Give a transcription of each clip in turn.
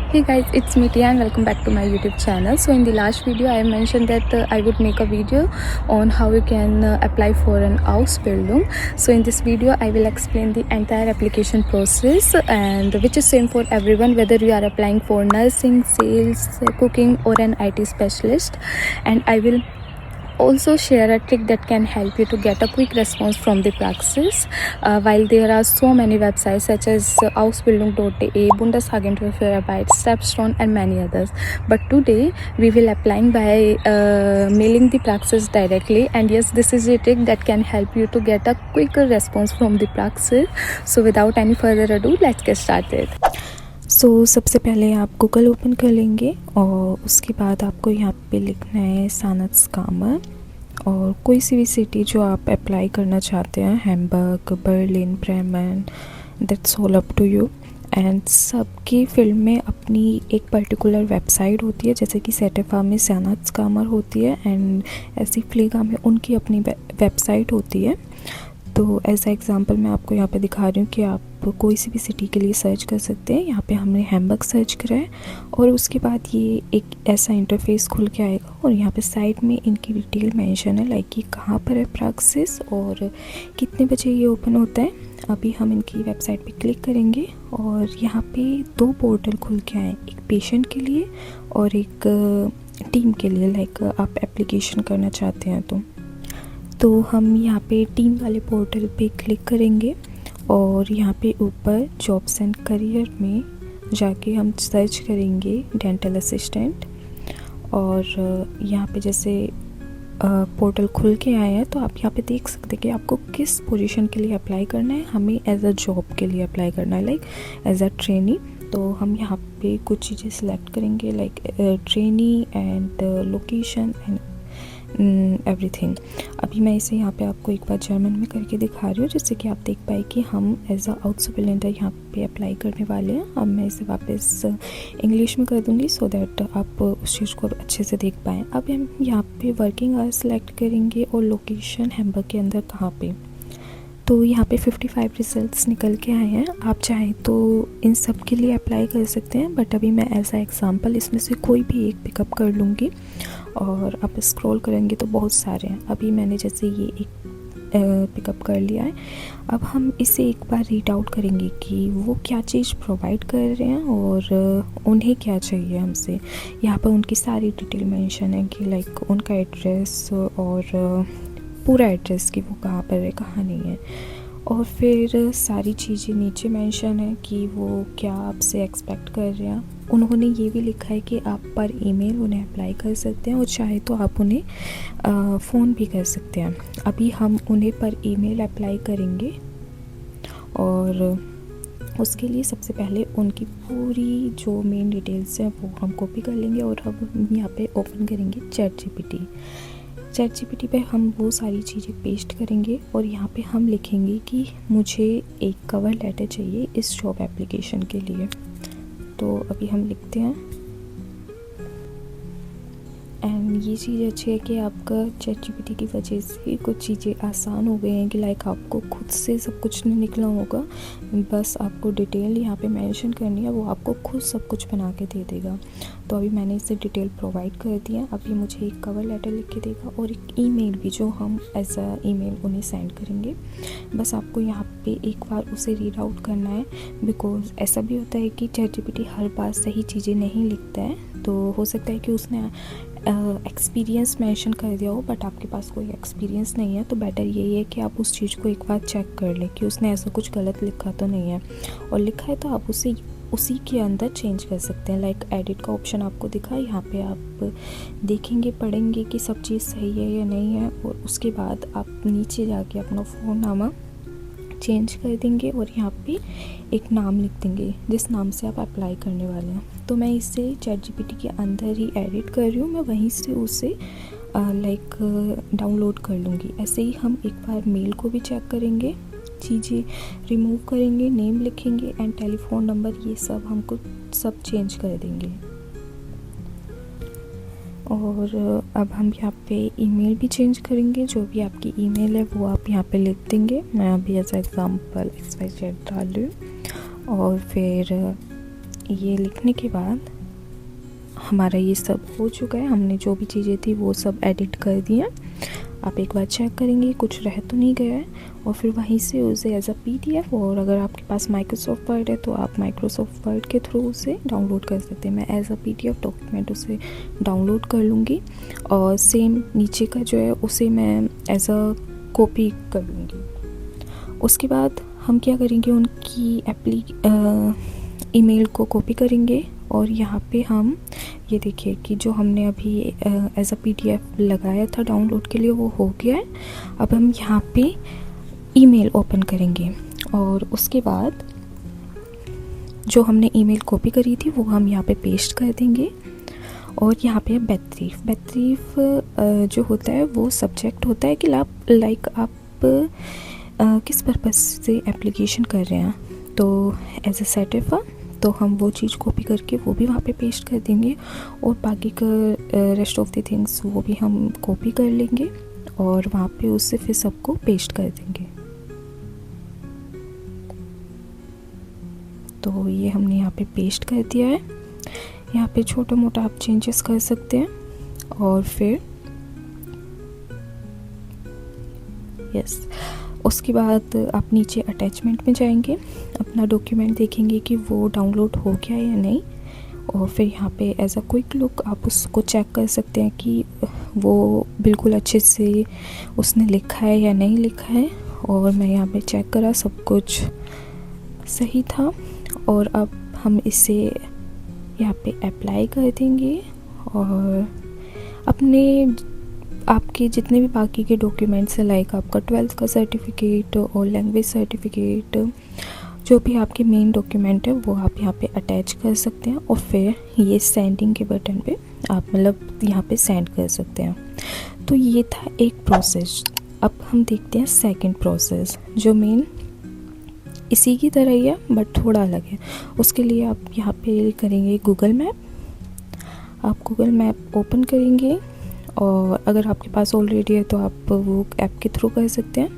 Hey guys, it's me Tia and welcome back to my YouTube channel. So in the last video I mentioned that I would make a video on how you can apply for an Ausbildung. So in this video I will explain the entire application process, and which is same for everyone, whether you are applying for nursing, sales, cooking or an IT specialist. And I will also share a trick that can help you to get a quick response from the praxis. While there are so many websites such as Ausbildung.de, Bundesagentur für Arbeit, Stepstone and many others, but today we will applying by mailing the praxis directly. And yes, this is a trick that can help you to get a quicker response from the praxis. So without any further ado, let's get started. सबसे पहले आप Google open कर लेंगे और उसके बाद आपको यहाँ पे लिखना है सानत्सकामर और कोई सी भी सिटी जो आप अप्लाई करना चाहते हैं, Hamburg, Berlin, Bremen, that's all up to you. And सबकी फील्ड में अपनी एक पर्टिकुलर वेबसाइट होती है, जैसे कि सेटेफा में सानत्सकामर होती है एंड ऐसी फ्लीगा में उनकी अपनी वेबसाइट होती है। तो एज ए एग्ज़ाम्पल मैं आपको यहाँ पे दिखा रही हूँ कि आप कोई सी भी सिटी के लिए सर्च कर सकते हैं। यहाँ पे हमने हैम्बर्ग सर्च करा है और उसके बाद ये एक ऐसा इंटरफेस खुल के आएगा और यहाँ पे साइड में इनकी डिटेल मेंशन है, लाइक कि कहाँ पर है प्रैक्टिस और कितने बजे ये ओपन होता है। अभी हम इनकी वेबसाइट पे क्लिक करेंगे और यहाँ पे दो पोर्टल खुल के आए, एक पेशेंट के लिए और एक टीम के लिए, लाइक आप एप्लीकेशन करना चाहते हैं तो हम यहाँ पे टीम वाले पोर्टल पे क्लिक करेंगे और यहाँ पे ऊपर जॉब्स एंड करियर में जाके हम सर्च करेंगे डेंटल असिस्टेंट। और यहाँ पे जैसे पोर्टल खुल के आया है तो आप यहाँ पे देख सकते हैं कि आपको किस पोजीशन के लिए अप्लाई करना है। हमें एज अ जॉब के लिए अप्लाई करना है, लाइक एज अ ट्रेनी। तो हम यहाँ पे कुछ चीज़ें सिलेक्ट करेंगे, like trainee and location and everything. अभी मैं इसे यहाँ पे आपको एक बार जर्मन में करके दिखा रही हूँ, जिससे कि आप देख पाए कि हम एज अ आउटसबिलेंडर यहाँ पे अप्लाई करने वाले हैं। अब मैं इसे वापस इंग्लिश में कर दूँगी सो दैट आप उस चीज़ को अच्छे से देख पाएँ। अब हम यहाँ पे वर्किंग आवर्स सेलेक्ट करेंगे और लोकेशन हैम्बर्ग के अंदर कहाँ पे। तो यहाँ पे 55 रिजल्ट्स निकल के आए हैं। आप चाहें तो इन सब के लिए अप्लाई कर सकते हैं, बट अभी मैं एज अ एग्ज़ाम्पल इसमें से कोई भी एक पिकअप कर लूँगी और आप स्क्रॉल करेंगे तो बहुत सारे हैं। अभी मैंने जैसे ये एक पिकअप कर लिया है। अब हम इसे एक बार रीड आउट करेंगे कि वो क्या चीज़ प्रोवाइड कर रहे हैं और उन्हें क्या चाहिए हमसे। यहाँ पर उनकी सारी डिटेल मेंशन है कि लाइक उनका एड्रेस और पूरा एड्रेस कि वो कहाँ पर है, कहाँ नहीं है। और फिर सारी चीज़ें नीचे मेंशन है कि वो क्या आपसे एक्सपेक्ट कर रहे हैं। उन्होंने ये भी लिखा है कि आप पर ईमेल उन्हें अप्लाई कर सकते हैं और चाहे तो आप उन्हें फ़ोन भी कर सकते हैं। अभी हम उन्हें पर ईमेल अप्लाई करेंगे और उसके लिए सबसे पहले उनकी पूरी जो मेन डिटेल्स हैं वो हम कॉपी कर लेंगे और अब यहाँ पे ओपन करेंगे चैट जीपीटी पे हम वो सारी चीज़ें पेस्ट करेंगे और यहाँ पे हम लिखेंगे कि मुझे एक कवर लेटर चाहिए इस जॉब एप्लीकेशन के लिए। तो अभी हम लिखते हैं। एंड ये चीज़ अच्छी है कि आपका चैट जीपीटी की वजह से कुछ चीज़ें आसान हो गई हैं कि लाइक आपको खुद से सब कुछ नहीं निकला होगा, बस आपको डिटेल यहाँ पे मेंशन करनी है, वो आपको खुद सब कुछ बना के दे देगा। तो अभी मैंने इसे डिटेल प्रोवाइड कर दिया। अभी मुझे एक कवर लेटर लिख के देगा और एक ईमेल भी जो हम एज अ ईमेल उन्हें सेंड करेंगे। बस आपको यहाँ पे एक बार उसे रीड आउट करना है, बिकॉज ऐसा भी होता है कि चैट जीपीटी हर बार सही चीज़ें नहीं लिखता है। तो हो सकता है कि उसने एक्सपीरियंस मेंशन कर दिया हो बट आपके पास कोई एक्सपीरियंस नहीं है, तो बेटर यही है कि आप उस चीज़ को एक बार चेक कर लें कि उसने ऐसा कुछ गलत लिखा तो नहीं है, और लिखा है तो आप उसे उसी के अंदर चेंज कर सकते हैं। लाइक एडिट का ऑप्शन आपको दिखा, यहाँ पे आप देखेंगे, पढ़ेंगे कि सब चीज़ सही है या नहीं है, और उसके बाद आप नीचे जाके अपना फ़ोन नामा चेंज कर देंगे और यहाँ पे एक नाम लिख देंगे जिस नाम से आप अप्लाई करने वाले हैं। तो मैं इसे चैट जीपीटी के अंदर ही एडिट कर रही हूँ, मैं वहीं से उसे लाइक डाउनलोड कर लूँगी। ऐसे ही हम एक बार मेल को भी चेक करेंगे, चीज़ें रिमूव करेंगे, नेम लिखेंगे एंड टेलीफोन नंबर, ये सब हमको सब चेंज कर देंगे। और अब हम यहाँ पे ईमेल भी चेंज करेंगे, जो भी आपकी ईमेल है वो आप यहाँ पे लिख देंगे। मैं अभी एज एग्ज़ाम्पल XYZ डाल रही हूँ और फिर ये लिखने के बाद हमारा ये सब हो चुका है। हमने जो भी चीज़ें थी वो सब एडिट कर दिया। आप एक बार चेक करेंगे कुछ रह तो नहीं गया है, और फिर वहीं से उसे एज अ PDF, और अगर आपके पास माइक्रोसॉफ्ट वर्ड है तो आप माइक्रोसॉफ्ट वर्ड के थ्रू उसे डाउनलोड कर सकते हैं। मैं एज अ PDF डॉक्यूमेंट उसे डाउनलोड कर लूँगी, और सेम नीचे का जो है उसे मैं एज अ कॉपी कर लूँगी। उसके बाद हम क्या करेंगे, उनकी ईमेल को कॉपी करेंगे, और यहाँ पे हम ये देखिए कि जो हमने अभी एज अ PDF लगाया था डाउनलोड के लिए वो हो गया है। अब हम यहाँ पे ईमेल ओपन करेंगे, और उसके बाद जो हमने ईमेल कॉपी करी थी वो हम यहाँ पे पेस्ट कर देंगे। और यहाँ पे बेतरीफ जो होता है वो सब्जेक्ट होता है कि आप किस पर्पज़ से एप्लीकेशन कर रहे हैं। तो एज अ सर्टिफा तो हम वो चीज़ कॉपी करके वो भी वहाँ पे पेस्ट कर देंगे, और बाकी का रेस्ट ऑफ द थिंग्स वो भी हम कॉपी कर लेंगे और वहाँ पे उससे फिर सबको पेस्ट कर देंगे। तो ये हमने यहाँ पे पेस्ट कर दिया है। यहाँ पे छोटा मोटा आप चेंजेस कर सकते हैं, और फिर यस उसके बाद आप नीचे अटैचमेंट में जाएंगे, अपना डॉक्यूमेंट देखेंगे कि वो डाउनलोड हो गया या नहीं, और फिर यहाँ पे एज अ क्विक लुक आप उसको चेक कर सकते हैं कि वो बिल्कुल अच्छे से उसने लिखा है या नहीं लिखा है। और मैं यहाँ पे चेक करा, सब कुछ सही था, और अब हम इसे यहाँ पे अप्लाई कर देंगे। और आपके जितने भी बाकी के डॉक्यूमेंट्स हैं, लाइक आपका 12th का सर्टिफिकेट और लैंग्वेज सर्टिफिकेट, जो भी आपके मेन डॉक्यूमेंट है वो आप यहाँ पे अटैच कर सकते हैं, और फिर ये सेंडिंग के बटन पे आप यहाँ पे सेंड कर सकते हैं। तो ये था एक प्रोसेस। अब हम देखते हैं सेकंड प्रोसेस, जो मेन इसी की तरह ही है बट थोड़ा अलग है। उसके लिए आप यहाँ पे करेंगे गूगल मैप। आप गूगल मैप ओपन करेंगे, और अगर आपके पास ऑलरेडी है तो आप वो ऐप के थ्रू कर सकते हैं।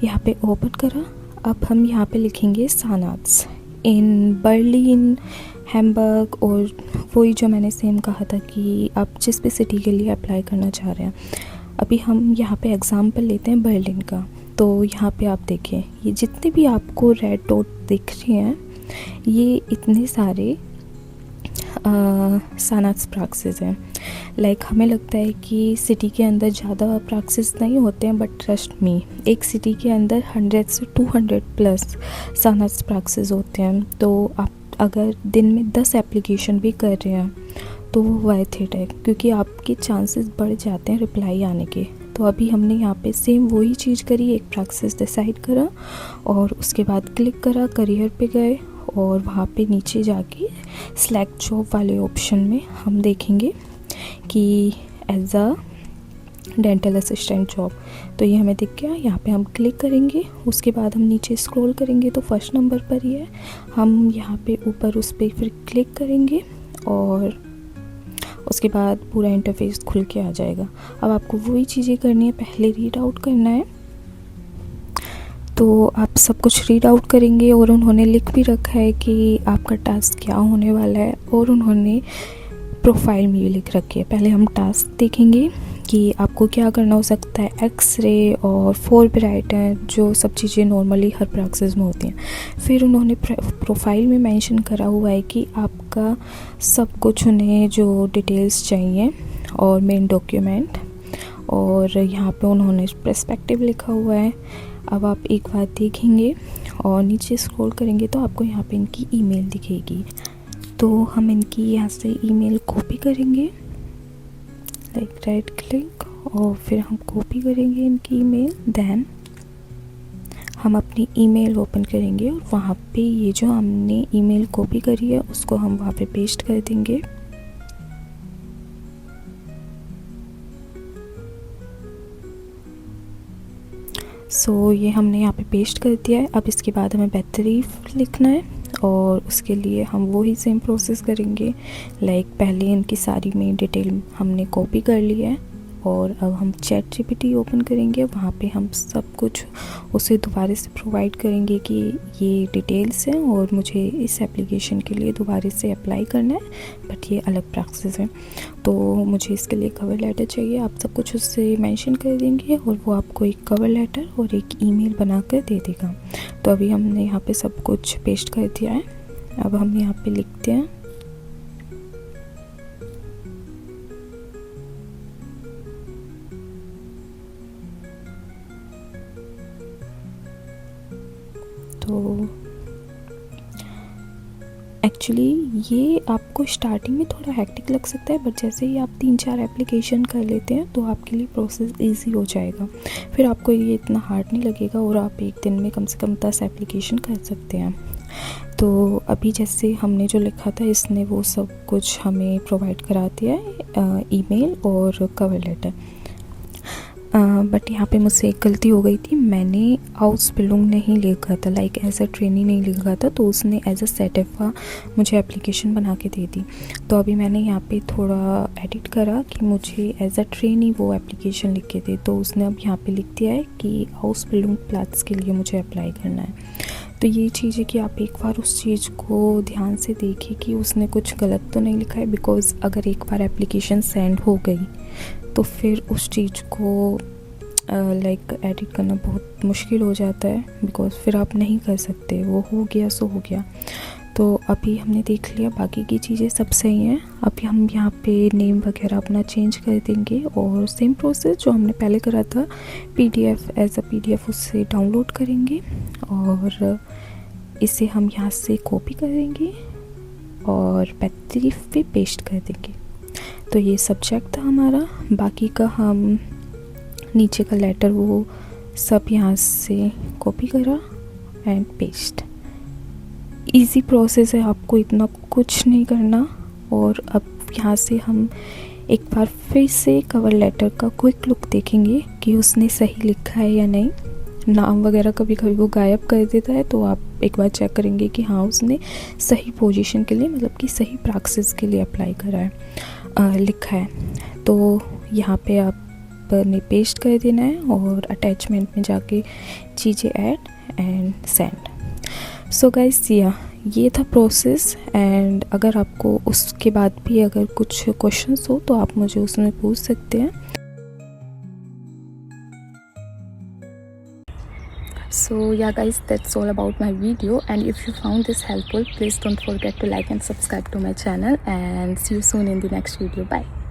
यहाँ पे ओपन करा। अब हम यहाँ पे लिखेंगे सानाट्स इन बर्लिन, हैम्बर्ग, और वही जो मैंने सेम कहा था कि आप जिस भी सिटी के लिए अप्लाई करना चाह रहे हैं। अभी हम यहाँ पे एग्ज़ाम्पल लेते हैं बर्लिन का। तो यहाँ पे आप देखें, ये जितने भी आपको रेड डॉट दिख रहे हैं ये इतने सारे सानाट्स प्रैक्टिस हैं। लाइक हमें लगता है कि सिटी के अंदर ज़्यादा प्रैक्टिस नहीं होते हैं, बट ट्रस्ट मी, एक सिटी के अंदर 100 से 200 प्लस सानाट्स प्रैक्टिस होते हैं। तो आप अगर दिन में 10 एप्लीकेशन भी कर रहे हैं तो वो वर्थ इट है, क्योंकि आपके चांसेस बढ़ जाते हैं रिप्लाई आने के। तो अभी हमने यहाँ पे सेम वही चीज़ करी, एक प्रैक्टिस डिसाइड करा और उसके बाद क्लिक करा, करियर पे गए, और वहाँ पे नीचे जाके सिलेक्ट जॉब वाले ऑप्शन में हम देखेंगे कि as a dental assistant job. तो ये हमें दिख गया, यहाँ पे हम क्लिक करेंगे। उसके बाद हम नीचे स्क्रॉल करेंगे तो फर्स्ट नंबर पर ही है। हम यहाँ पे ऊपर उस पर फिर क्लिक करेंगे, और उसके बाद पूरा इंटरफेस खुल के आ जाएगा। अब आपको वही चीज़ें करनी है, पहले रीड आउट करना है। तो आप सब कुछ रीड आउट करेंगे, और उन्होंने लिख भी रखा है कि आपका टास्क क्या होने वाला है, और उन्होंने प्रोफाइल में भी लिख रखी है। पहले हम टास्क देखेंगे कि आपको क्या करना हो सकता है। एक्सरे और फोरब्राइटन, जो सब चीज़ें नॉर्मली हर प्रैक्टिस में होती हैं। फिर उन्होंने प्रोफाइल में मेंशन करा हुआ है कि आपका सब कुछ उन्हें जो डिटेल्स चाहिए और मेन डॉक्यूमेंट, और यहाँ पे उन्होंने पर्सपेक्टिव लिखा हुआ है। अब आप एक बार देखेंगे और नीचे स्क्रॉल करेंगे तो आपको यहाँ पे इनकी ईमेल दिखेगी। तो हम इनकी यहाँ से ईमेल कॉपी करेंगे, लाइक राइट क्लिक, और फिर हम कॉपी करेंगे इनकी ईमेल। देन हम अपनी ईमेल ओपन करेंगे, और वहाँ पे ये जो हमने ईमेल कॉपी करी है उसको हम वहाँ पे पेस्ट कर देंगे। सो ये हमने यहाँ पे पेस्ट कर दिया है। अब इसके बाद हमें बेतरीफ लिखना है, और उसके लिए हम वही सेम प्रोसेस करेंगे। लाइक पहले इनकी सारी मेन डिटेल हमने कॉपी कर ली है, और अब हम ChatGPT ओपन करेंगे, वहाँ पे हम सब कुछ उसे दोबारा से प्रोवाइड करेंगे कि ये डिटेल्स हैं और मुझे इस एप्लीकेशन के लिए दोबारा से अप्लाई करना है, बट ये अलग प्रोसेस है, तो मुझे इसके लिए कवर लेटर चाहिए। आप सब कुछ उससे मेंशन कर देंगे और वो आपको एक कवर लेटर और एक ईमेल बनाकर दे देगा। तो अभी हमने यहाँ पे सब कुछ पेस्ट कर दिया है। अब हम यहाँ पे लिखते हैं तो एक्चुअली ये आपको स्टार्टिंग में थोड़ा हेक्टिक लग सकता है, बट जैसे ही आप 3-4 एप्लीकेशन कर लेते हैं तो आपके लिए प्रोसेस इजी हो जाएगा, फिर आपको ये इतना हार्ड नहीं लगेगा और आप एक दिन में कम से कम 10 एप्लीकेशन कर सकते हैं। तो अभी जैसे हमने जो लिखा था इसने वो सब कुछ हमें प्रोवाइड करा दिया है, ईमेल और कवर लेटर। बट यहाँ पे मुझसे एक गलती हो गई थी, मैंने आउसबिल्डिंग नहीं लिखा था, लाइक एज अ ट्रेनी नहीं लिखा था, तो उसने एज अ सेटअप मुझे एप्लीकेशन बना के दे दी। तो अभी मैंने यहाँ पे थोड़ा एडिट करा कि मुझे एज अ ट्रेनी वो एप्लीकेशन लिख के दे, तो उसने अब यहाँ पे लिख दिया है कि आउसबिल्डिंग प्लेट्स के लिए मुझे अप्लाई करना है। तो ये चीज़ है कि आप एक बार उस चीज़ को ध्यान से देखिए कि उसने कुछ गलत तो नहीं लिखा है, बिकॉज़ अगर एक बार एप्लीकेशन सेंड हो गई तो फिर उस चीज़ को लाइक एडिट करना बहुत मुश्किल हो जाता है, बिकॉज़ फिर आप नहीं कर सकते, वो हो गया सो हो गया। तो अभी हमने देख लिया बाकी की चीज़ें सब सही हैं। अभी हम यहाँ पे नेम वगैरह अपना चेंज कर देंगे और सेम प्रोसेस जो हमने पहले करा था, PDF एज अ PDF उससे डाउनलोड करेंगे और इसे हम यहाँ से कॉपी करेंगे और PDF पे पेस्ट कर देंगे। तो ये सब्जेक्ट था हमारा, बाकी का हम नीचे का लेटर वो सब यहाँ से कॉपी करा एंड पेस्ट। इजी प्रोसेस है, आपको इतना कुछ नहीं करना। और अब यहाँ से हम एक बार फिर से कवर लेटर का क्विक लुक देखेंगे कि उसने सही लिखा है या नहीं। नाम वगैरह कभी कभी वो गायब कर देता है, तो आप एक बार चेक करेंगे कि हाँ उसने सही पोजीशन के लिए, मतलब कि सही प्रैक्टिस के लिए अप्लाई करा है, लिखा है। तो यहाँ पे आप ने पेस्ट कर देना है और अटैचमेंट में जाके चीज़ें add and send. So guys ये था प्रोसेस। एंड अगर आपको उसके बाद भी अगर कुछ क्वेश्चंस हो तो आप मुझे उसमें पूछ सकते हैं। So yeah guys, that's all about my video, and if you found this helpful, please don't forget to like and subscribe to my channel, and see you soon in the next video. Bye.